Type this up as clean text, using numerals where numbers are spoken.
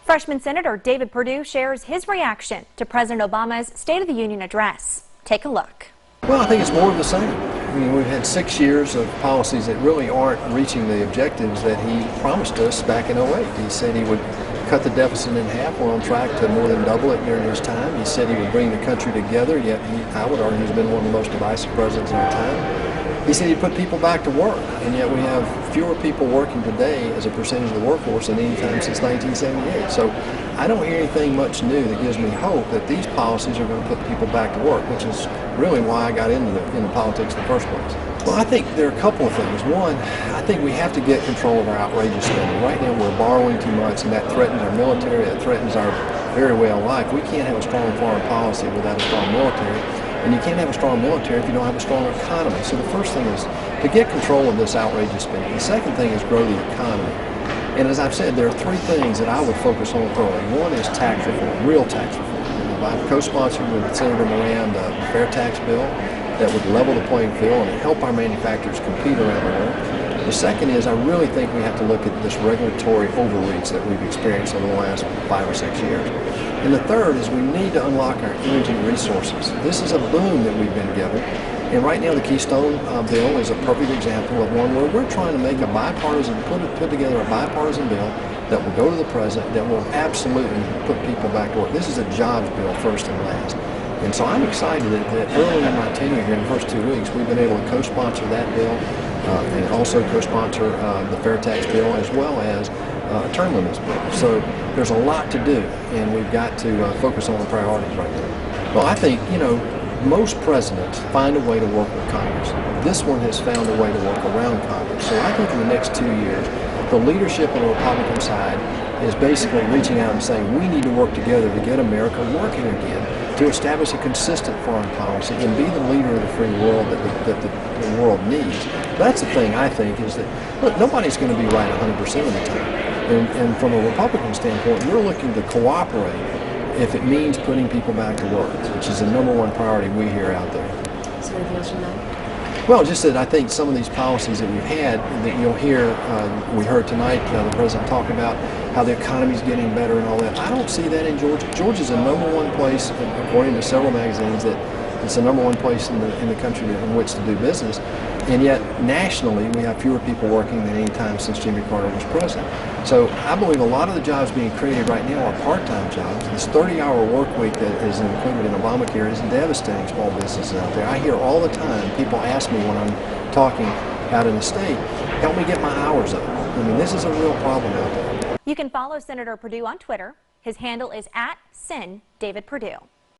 Freshman Senator David Perdue shares his reaction to President Obama's State of the Union address. Take a look. Well, I think it's more of the same. I mean, we've had 6 years of policies that really aren't reaching the objectives that he promised us back in '08. He said he would cut the deficit in half. We're on track to more than double it during his time. He said he would bring the country together, yet I would argue he's been one of the most divisive presidents in our time. He said he'd put people back to work, and yet we have fewer people working today as a percentage of the workforce than any time since 1978. So I don't hear anything much new that gives me hope that these policies are going to put people back to work, which is really why I got into politics in the first place. Well, I think there are a couple of things. One, I think we have to get control of our outrageous spending. Right now we're borrowing too much, and that threatens our military, that threatens our very way of life. We can't have a strong foreign policy without a strong military. And you can't have a strong military if you don't have a strong economy. So the first thing is to get control of this outrageous spending. The second thing is grow the economy. And as I've said, there are 3 things that I would focus on growing. One is tax reform, real tax reform. And I've co-sponsored with Senator Moran the fair tax bill that would level the playing field and help our manufacturers compete around the world. The second is I really think we have to look at this regulatory overreach that we've experienced over the last 5 or 6 years. And the third is we need to unlock our energy resources. This is a boom that we've been given. And right now the Keystone bill is a perfect example of one where we're trying to make a bipartisan, put together a bipartisan bill that will go to the president, that will absolutely put people back to work. This is a jobs bill first and last. And so I'm excited that early in my tenure here in the first 2 weeks, we've been able to co-sponsor that bill and also co-sponsor the fair tax bill as well as term limits bill. So there's a lot to do, and we've got to focus on the priorities right now. Well, I think, most presidents find a way to work with Congress. This one has found a way to work around Congress. So I think in the next 2 years, the leadership on the Republican side is basically reaching out and saying we need to work together to get America working again, to establish a consistent foreign policy and be the leader of the free world that the world needs. That's the thing I think is that, look, nobody's going to be right 100% of the time. And from a Republican standpoint, we're looking to cooperate if it means putting people back to work, which is the #1 priority we hear out there. Is there anything else you know? Well, just that I think some of these policies that we've had, that you'll hear, we heard tonight the president talk about how the economy's getting better and all that. I don't see that in Georgia. Georgia's a #1 place, according to several magazines, that it's the #1 place in the country in which to do business. And yet, nationally, we have fewer people working than any time since Jimmy Carter was president. So I believe a lot of the jobs being created right now are part-time jobs. This 30-hour work week that is included in Obamacare is devastating small businesses out there. I hear all the time people ask me when I'm talking out in the state, help me get my hours up. I mean, this is a real problem out there. You can follow Senator Perdue on Twitter. His handle is @SenDavidPerdue.